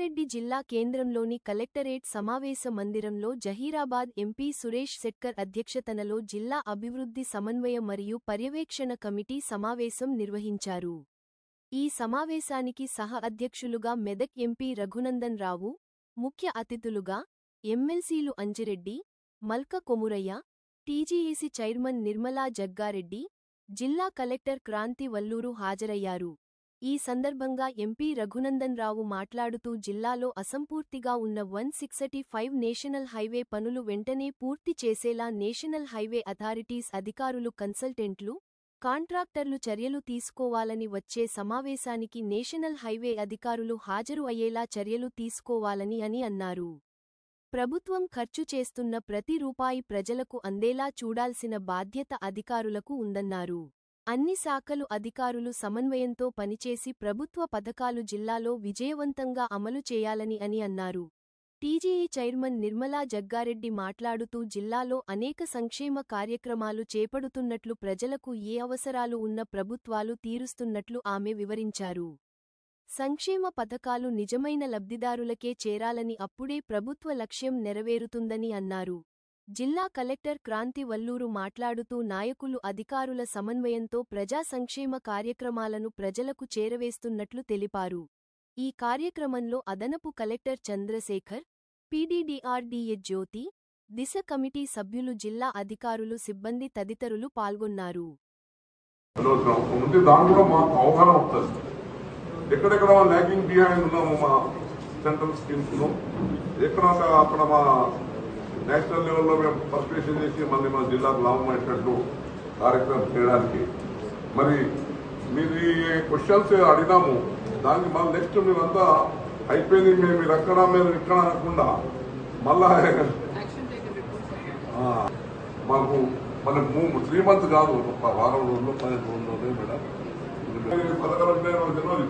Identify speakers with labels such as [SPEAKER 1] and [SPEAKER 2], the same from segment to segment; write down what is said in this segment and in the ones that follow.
[SPEAKER 1] రంగారెడ్డి జిల్లా కేంద్రంలోని కలెక్టరేట్ సమావేశ మందిరంలో జహీరాబాద్ ఎంపీ సురేష్ శెట్కర్ అధ్యక్షతనలో జిల్లా అభివృద్ధి సమన్వయ మరియు పర్యవేక్షణ కమిటీ సమావేశం నిర్వహించారు. ఈ సమావేశానికి సహ అధ్యక్షులుగా మెదక్ ఎంపీ రఘునందన్ రావు, ముఖ్య అతిథులుగా ఎమ్మెల్సీలు అంజిరెడ్డి, మల్క కొమురయ్య, టీజీఏసీ చైర్మన్ నిర్మలా జగ్గారెడ్డి, జిల్లా కలెక్టర్ క్రాంతి వల్లూరు హాజరయ్యారు. ఈ సందర్భంగా ఎంపీ రఘునందన్ రావు మాట్లాడుతూ జిల్లాలో అసంపూర్తిగా ఉన్న 165 నేషనల్ హైవే పనులు వెంటనే పూర్తి చేసేలా నేషనల్ హైవే అథారిటీస్ అధికారులు, కన్సల్టెంట్లు, కాంట్రాక్టర్లు చర్యలు తీసుకోవాలని, వచ్చే సమావేశానికి నేషనల్ హైవే అధికారులు హాజరు అయ్యేలా చర్యలు తీసుకోవాలని అని అన్నారు. ప్రభుత్వం ఖర్చు చేస్తున్న ప్రతి రూపాయి ప్రజలకు అందేలా చూడాల్సిన బాధ్యత అధికారులకు ఉందన్నారు. అన్ని శాఖలు అధికారులు సమన్వయంతో పనిచేసి ప్రభుత్వ పథకాలు జిల్లాలో విజయవంతంగా అమలు చేయాలని అని అన్నారు. టీజీఈ చైర్మన్ నిర్మలా జగ్గారెడ్డి మాట్లాడుతూ జిల్లాలో అనేక సంక్షేమ కార్యక్రమాలు చేపడుతున్నట్లు, ప్రజలకు ఏ అవసరాలు ఉన్న ప్రభుత్వాలు తీరుస్తున్నట్లు ఆమె వివరించారు. సంక్షేమ పథకాలు నిజమైన లబ్ధిదారులకే చేరాలని, అప్పుడే ప్రభుత్వ లక్ష్యం నెరవేరుతుందని అన్నారు. జిల్లా కలెక్టర్ క్రాంతి వల్లూరు మాట్లాడుతూ నాయకులు, అధికారుల సమన్వయంతో ప్రజా సంక్షేమ కార్యక్రమాలను ప్రజలకు చేరవేస్తున్నట్లు తెలిపారు. ఈ కార్యక్రమంలో అదనపు కలెక్టర్ చంద్రశేఖర్, పీడీడీఆర్డీఏ జ్యోతి, దిశ కమిటీ సభ్యులు, జిల్లా అధికారులు, సిబ్బంది తదితరులు పాల్గొన్నారు.
[SPEAKER 2] ఎక్కడెక్కడ ల్యాగింగ్ బిహైండ్ ఉన్నాము మా సెంట్రల్ స్కీమ్స్ లో, ఎక్కడ అక్కడ మా నేషనల్ లెవెల్లో మేము పర్స్పెషన్ చేసి మళ్ళీ మన జిల్లాకు లాభం అయ్యేటట్టు కార్యక్రమం చేయడానికి మరి మీరు ఈ క్వశ్చన్స్ అడిగినాము. దానికి మళ్ళీ నెక్స్ట్ మీరంతా అయిపోయింది, మీరు ఎక్కడ మీరు ఇక్కడ అనకుండా మళ్ళా మాకు మళ్ళీ 3 months కాదు, ఒక వారం రోజుల్లో 15 రోజుల్లో మేడం పథకాలు జనవరి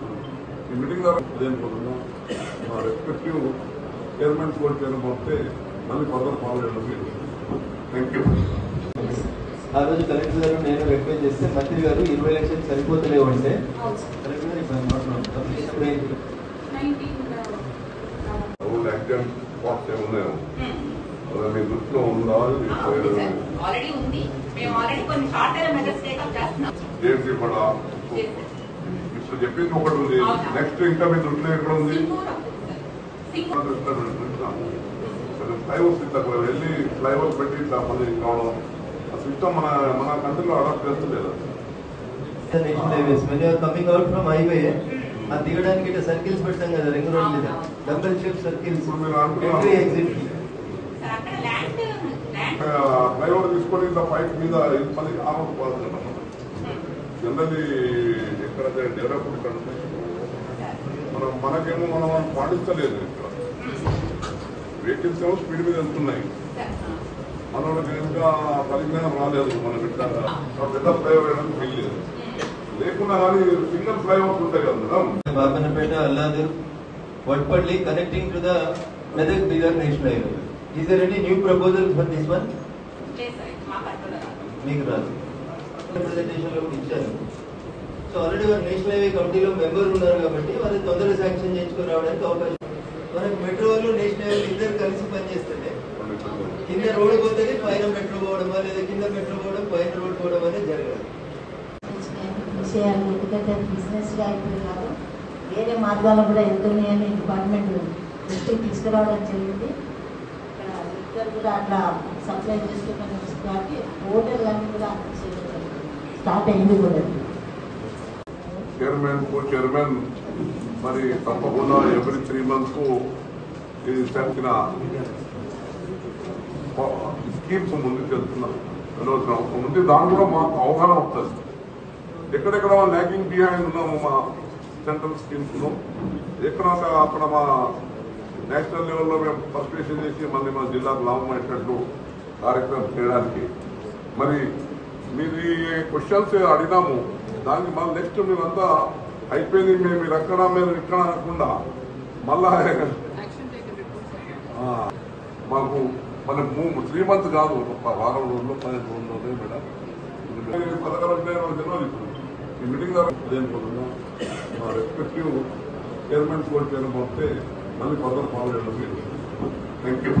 [SPEAKER 2] ఈ మీటింగ్ దేనిపోతుందా మా రెస్పెక్టివ్ చైర్మన్స్ కూడా చేయకపోతే మళ్ళీ ఫర్దర్ ఫాలో అయ్యడం. Thank you.
[SPEAKER 3] ఆ రోజు కలెక్టర్ గారు నేను రిక్వెస్ట్ చేస్తే మంత్రి గారు 20 లక్షలు సరిపోతలేవు అంటే
[SPEAKER 2] ఏమున్నాయో మీ దృష్టిలో ఉందా? ఇప్పుడు చెప్పింది ఒకటి ఉంది, నెక్స్ట్ ఇంకా మీ దృష్టిలో ఎక్కడ ఉంది? ఫ్లైఓవర్స్ ఇట్లా వెళ్ళి ఫ్లైఓవర్స్ పెట్టి ఇట్లా మళ్ళీ కావడం ఆ సిస్టమ్ మన కంట్రీలో అడాప్ట్ చేస్తలేదు.
[SPEAKER 3] కమింగ్ అవుట్ ఫ్రమ్ హైవే అది దిగడానికి ఇట్లా సర్కిల్స్ పెట్టాం కదా, రింగ్ రోడ్ మీద డబుల్ షేప్ సర్కిల్స్.
[SPEAKER 2] ఫ్లైఓవర్ తీసుకొని ఇట్లా పైప్ మీద మళ్ళీ ఆమోదం జనరల్లీ ఎక్కడ డెవలప్ ఇక్కడ మనకేమో మనం పాటించలేదు. ఇక్కడ వెహికల్స్ ఏమో స్పీడ్ మీద వెళ్తున్నాయి, మనకి ఇంకా పరిజ్ఞానం రాలేదు. మనం ఇక్కడ పెద్ద ఫ్లైఓవర్ వేయడానికి వీల్లేదు. లేకున్నా కానీ సింగిల్ ఫ్లైఓవర్స్ ఉంటాయి కదా madam.
[SPEAKER 3] Babannapeta, Alladur, Vadpalli connecting to the Medak bigger national highway. Is there any new proposal for this one? మీకు రాదు, ప్రెజెంటేషన్ లో ఇచ్చారు. సో ఆల్రెడీ వారు నేషనల్ హైవే కమిటీలో మెంబర్ ఉన్నారు కాబట్టి వాళ్ళు తొందరగా శాంక్షన్ చేయించుకుని రావడానికి అవకాశం. మనకి మెట్రో వాళ్ళు నేషనల్ హైవే ఇద్దరు కలిసి పనిచేస్తుంటే కింద రోడ్డు పోతే పైన మెట్రో పోవడమా, లేదా కింద మెట్రో పోవడం పైన రోడ్ పోవడం అనేది జరగాలి.
[SPEAKER 4] ఎందుకంటే బిజినెస్ గా అయిపోయినారు, వేరే మార్గాలు కూడా వెళ్తున్నాయని డిపార్ట్మెంట్ దృష్టికి తీసుకురావడం జరిగింది. ఇక్కడ కూడా అట్లా సప్లై చేసుకుని కాబట్టి హోటల్ అన్ని కూడా స్టార్ట్ అయింది కూడా.
[SPEAKER 2] చైర్మన్, కో చైర్మన్ మరి తప్పకుండా ఎవ్రీ 3 months ఇది తగ్గిన స్కీమ్స్ ముందుకు వెళ్తున్నాం. ఉంది దాని కూడా మాకు అవగాహన వస్తుంది. ఎక్కడెక్కడ ల్యాగింగ్ బిహైండ్ ఉన్నాము మా సెంట్రల్ స్కీమ్స్ లో, ఎక్కడ అక్కడ మా నేషనల్ లెవెల్లో మేము పర్స్పెషన్ చేసి మళ్ళీ మన జిల్లాకు లాభం అయ్యేటట్టు కార్యక్రమం చేయడానికి మరి మీరు ఈ క్వశ్చన్స్ అడిగినాము. దానికి మళ్ళీ నెక్స్ట్ మీరంతా అయిపోయింది, మీరు ఎక్కడ మీరు ఇక్కడ అనకుండా మళ్ళా మాకు మళ్ళీ 3 months కాదు, ఒక వారం రోజుల్లో 15 రోజుల్లో మేడం పథకాలు జనవరి ఈ మీటింగ్ దేనిపోతుందా మా రెస్పెక్టివ్ చైర్మన్స్ కూడా చేయకపోతే మళ్ళీ ఫర్దర్ ఫాలో చేయాలి. Thank you.